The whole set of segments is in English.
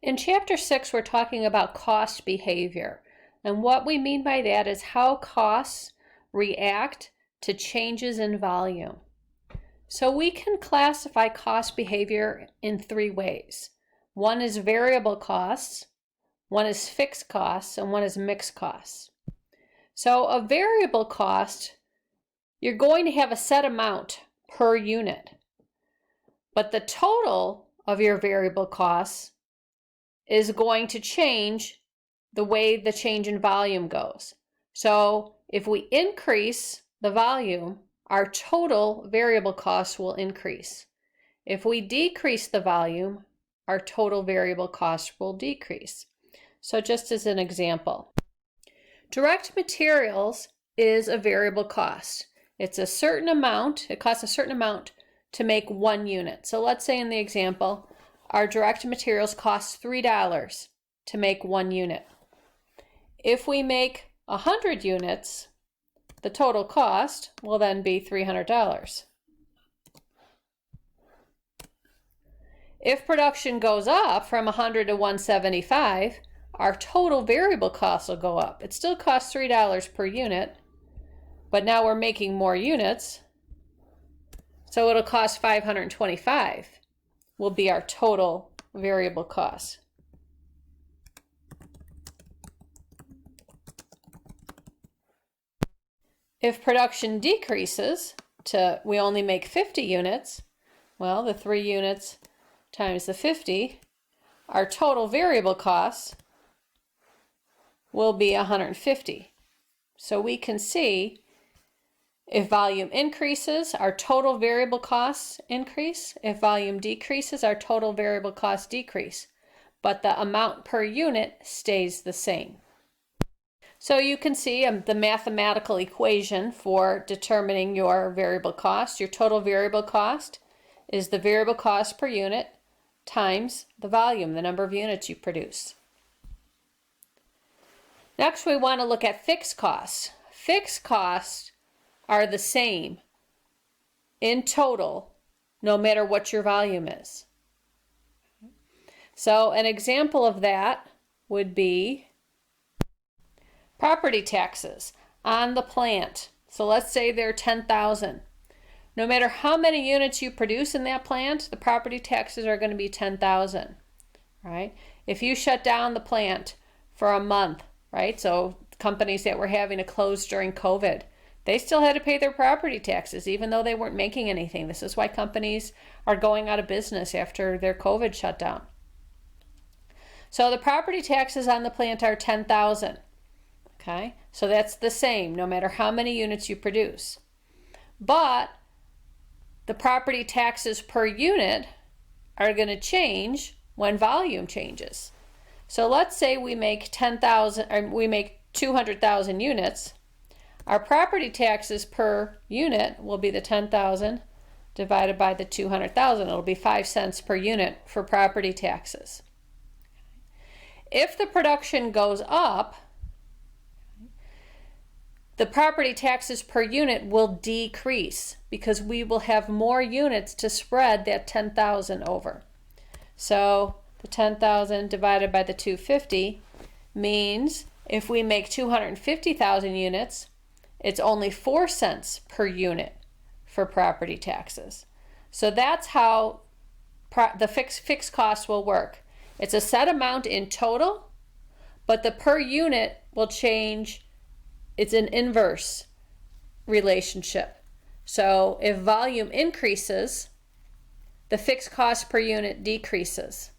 In Chapter 6, we're talking about cost behavior. And what we mean by that is how costs react to changes in volume. So we can classify cost behavior in three ways. One is variable costs, one is fixed costs, and one is mixed costs. So a variable cost, you're going to have a set amount per unit, but the total of your variable costs is going to change the way the change in volume goes. So if we increase the volume, our total variable costs will increase. If we decrease the volume, our total variable costs will decrease. So just as an example, direct materials is a variable cost. It's a certain amount, it costs a certain amount to make 1 unit. So let's say in the example, our direct materials cost $3 to make 1 unit. If we make 100 units, the total cost will then be $300. If production goes up from 100 to 175, our total variable costs will go up. It still costs $3 per unit, but now we're making more units, so it'll cost $525 will be our total variable cost. If production decreases to we only make 50 units, well, the 3 units times the 50, our total variable costs will be 150. So we can see if volume increases, our total variable costs increase. If volume decreases, our total variable costs decrease. But the amount per unit stays the same. So you can see the mathematical equation for determining your variable cost. Your total variable cost is the variable cost per unit times the volume, the number of units you produce. Next, we want to look at fixed costs. Fixed costs are the same in total, no matter what your volume is. So an example of that would be property taxes on the plant. So let's say they're 10,000. No matter how many units you produce in that plant, the property taxes are going to be 10,000, right? If you shut down the plant for a month, right? So companies that were having to close during COVID, they still had to pay their property taxes even though they weren't making anything. This is why companies are going out of business after their COVID shutdown. So the property taxes on the plant are 10,000. Okay, so that's the same no matter how many units you produce. But the property taxes per unit are going to change when volume changes. So let's say we make 10,000 or we make 200,000 units. Our property taxes per unit will be the 10,000 divided by the 200,000. It'll be 5 cents per unit for property taxes. If the production goes up, the property taxes per unit will decrease because we will have more units to spread that 10,000 over. So the 10,000 divided by the 250 means if we make 250,000 units, it's only 4 cents per unit for property taxes. So that's how the fixed cost will work. It's a set amount in total, but the per unit will change. It's an inverse relationship. So if volume increases, the fixed cost per unit decreases.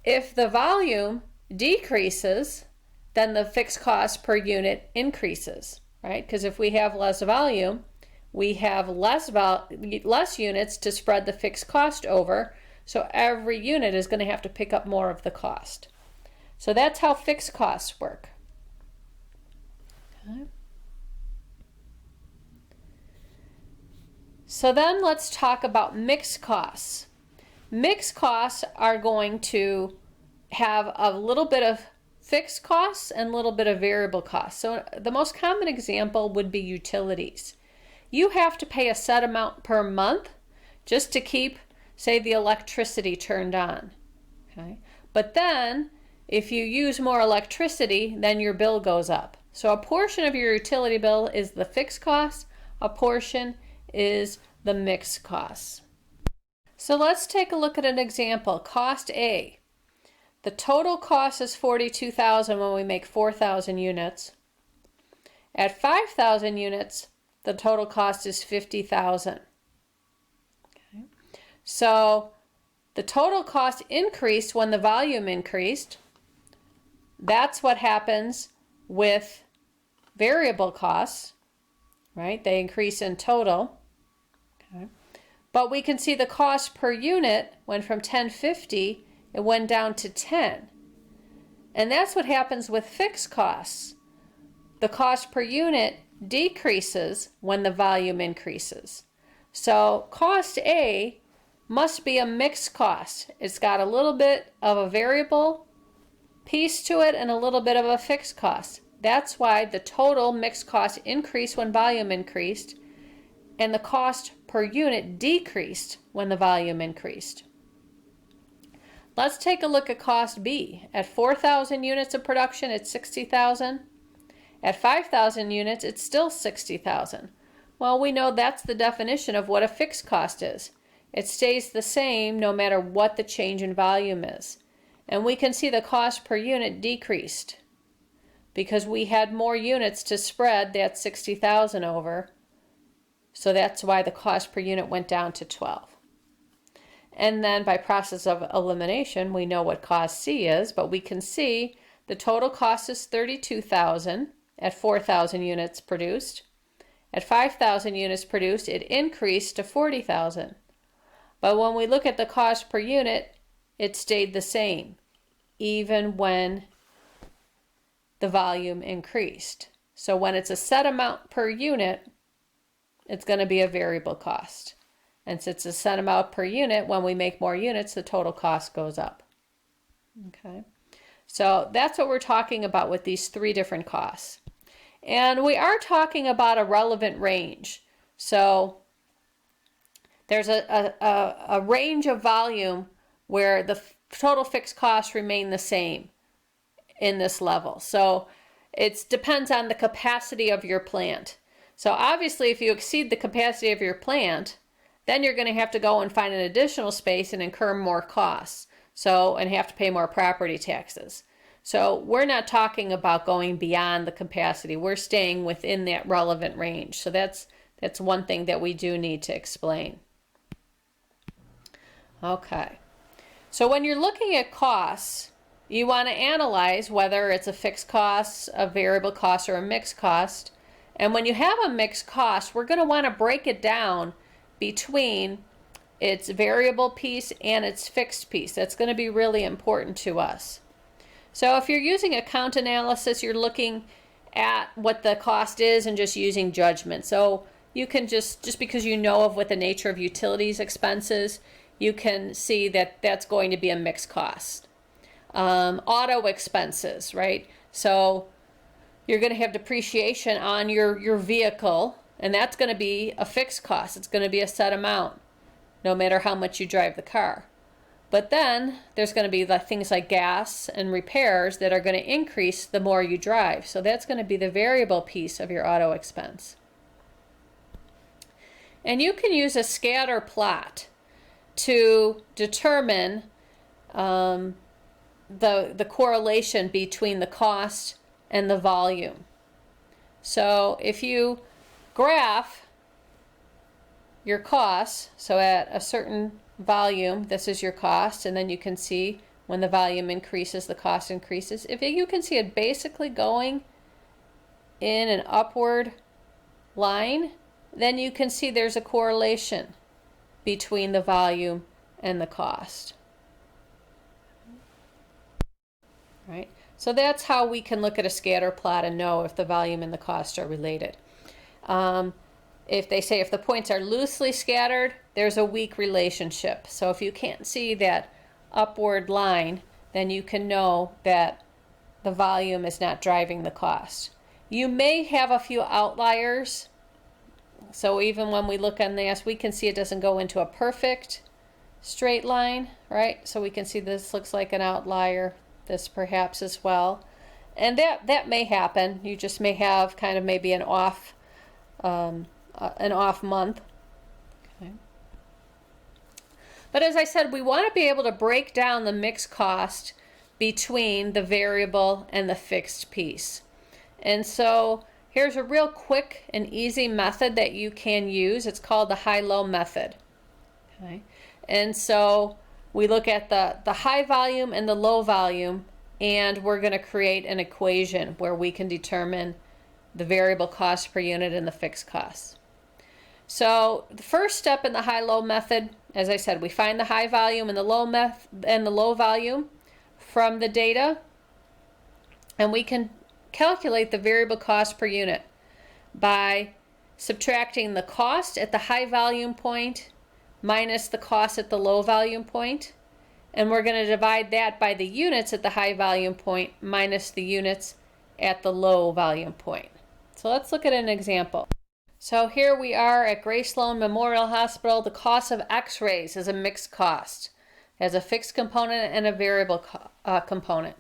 If the volume decreases, then the fixed cost per unit increases, right? Because if we have less volume, we have less units to spread the fixed cost over, so every unit is going to have to pick up more of the cost. So that's how fixed costs work. Okay. So then let's talk about mixed costs. Mixed costs are going to have a little bit of fixed costs and a little bit of variable costs. So the most common example would be utilities. You have to pay a set amount per month just to keep, say, the electricity turned on. Okay? But then if you use more electricity, then your bill goes up. So a portion of your utility bill is the fixed cost, a portion is the mixed costs. So let's take a look at an example. Cost A. The total cost is $42,000 when we make 4,000 units. At 5,000 units, the total cost is $50,000. Okay. So the total cost increased when the volume increased. That's what happens with variable costs, right? They increase in total. Okay. But we can see the cost per unit went from $10.50, it went down to $10. And that's what happens with fixed costs. The cost per unit decreases when the volume increases. So cost A must be a mixed cost. It's got a little bit of a variable piece to it and a little bit of a fixed cost. That's why the total mixed cost increased when volume increased, and the cost per unit decreased when the volume increased. Let's take a look at cost B. At 4,000 units of production, it's $60,000. At 5,000 units, it's still $60,000. Well, we know that's the definition of what a fixed cost is. It stays the same no matter what the change in volume is. And we can see the cost per unit decreased because we had more units to spread that 60,000 over. So that's why the cost per unit went down to 12. And then by process of elimination, we know what cost C is, but we can see the total cost is $32,000 at 4,000 units produced. At 5,000 units produced, it increased to $40,000. But when we look at the cost per unit, it stayed the same, even when the volume increased. So when it's a set amount per unit, it's going to be a variable cost. And since it's a set amount per unit, when we make more units, the total cost goes up. Okay, so that's what we're talking about with these three different costs. And we are talking about a relevant range. So there's a range of volume where the total fixed costs remain the same in this level. So it depends on the capacity of your plant. So obviously if you exceed the capacity of your plant, then you're going to have to go and find an additional space and incur more costs. And have to pay more property taxes. So we're not talking about going beyond the capacity. We're staying within that relevant range. So that's one thing that we do need to explain. Okay. So when you're looking at costs, you want to analyze whether it's a fixed cost, a variable cost, or a mixed cost. And when you have a mixed cost, we're going to want to break it down between its variable piece and its fixed piece. That's going to be really important to us. So if you're using account analysis, you're looking at what the cost is and just using judgment. So you can just because you know of what the nature of utilities expenses, you can see that that's going to be a mixed cost. Auto expenses, right? So you're going to have depreciation on your vehicle, and that's going to be a fixed cost. It's going to be a set amount, no matter how much you drive the car. But then there's going to be things like gas and repairs that are going to increase the more you drive. So that's going to be the variable piece of your auto expense. And you can use a scatter plot to determine the correlation between the cost and the volume. So if you graph your costs, so at a certain volume, this is your cost, and then you can see when the volume increases, the cost increases. If you can see it basically going in an upward line, then you can see there's a correlation between the volume and the cost. Right? So that's how we can look at a scatter plot and know if the volume and the cost are related. If they say if the points are loosely scattered, there's a weak relationship. So if you can't see that upward line, then you can know that the volume is not driving the cost. You may have a few outliers. So even when we look on this, we can see it doesn't go into a perfect straight line, right? So we can see this looks like an outlier, this perhaps as well. And that may happen. You just may have kind of maybe an off month. Okay. But as I said, we want to be able to break down the mixed cost between the variable and the fixed piece. And so here's a real quick and easy method that you can use. It's called the HighLow Method. Okay. And so we look at the high volume and the low volume, and we're going to create an equation where we can determine the variable cost per unit and the fixed costs. So the first step in the HighLow method, as I said, we find the high volume and the low volume from the data, and we can calculate the variable cost per unit by subtracting the cost at the high volume point minus the cost at the low volume point, and we're going to divide that by the units at the high volume point minus the units at the low volume point. So let's look at an example. So here we are at Grace Sloan Memorial Hospital. The cost of x-rays is a mixed cost. It has a fixed component and a variable component.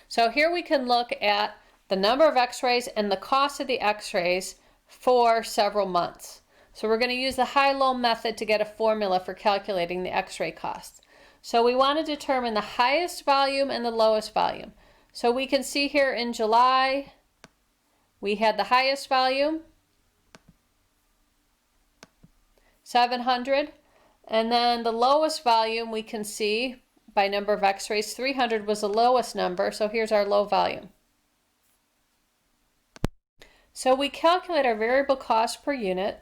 So here we can look at the number of x-rays and the cost of the x-rays for several months. So we're going to use the HighLow method to get a formula for calculating the x-ray costs. So we want to determine the highest volume and the lowest volume. So we can see here in July, we had the highest volume, 700, and then the lowest volume we can see by number of x-rays, 300 was the lowest number, so here's our low volume. So we calculate our variable cost per unit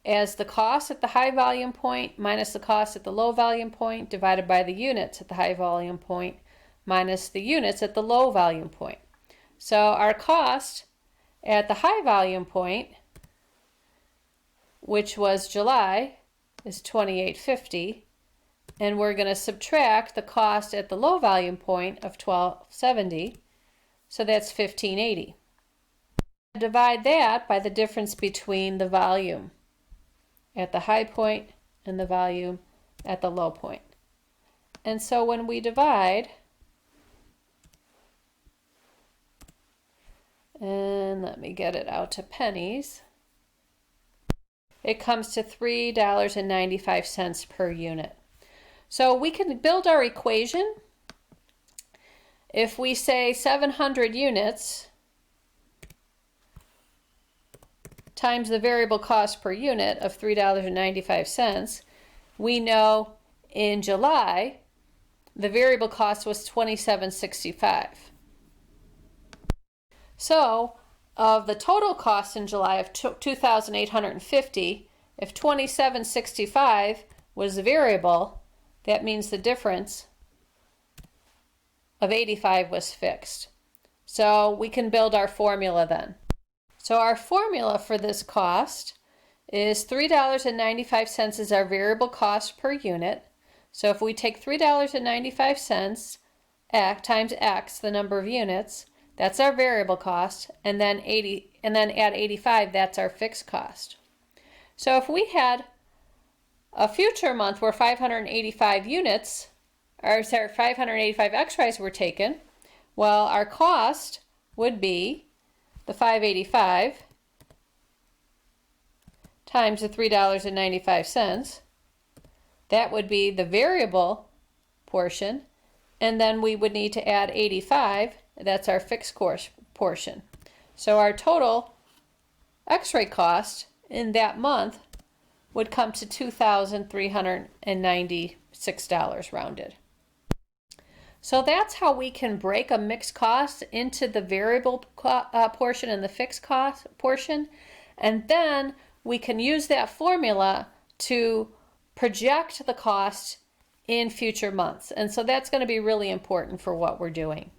as the cost at the high volume point minus the cost at the low volume point divided by the units at the high volume point minus the units at the low volume point. So our cost at the high volume point, which was July, is $28.50, and we're going to subtract the cost at the low volume point of $12.70, so that's $15.80. Divide that by the difference between the volume at the high point and the volume at the low point. And so when we divide, and let me get it out to pennies, it comes to $3.95 per unit. So we can build our equation. If we say 700 units times the variable cost per unit of $3.95, we know in July the variable cost was $27.65. So of the total cost in July of $2,850, if $27.65 was the variable, that means the difference of $85 was fixed. So we can build our formula then. So our formula for this cost is $3.95 is our variable cost per unit. So if we take $3.95 times X, the number of units, that's our variable cost, and then add 85, that's our fixed cost. So if we had a future month where 585 units, or sorry, 585 x-rays were taken, well, our cost would be the 585 times the $3.95. That would be the variable portion, and then we would need to add 85. That's our fixed cost portion. So our total x-ray cost in that month would come to $2,396 rounded. So that's how we can break a mixed cost into the variable portion and the fixed cost portion. And then we can use that formula to project the cost in future months. And so that's going to be really important for what we're doing.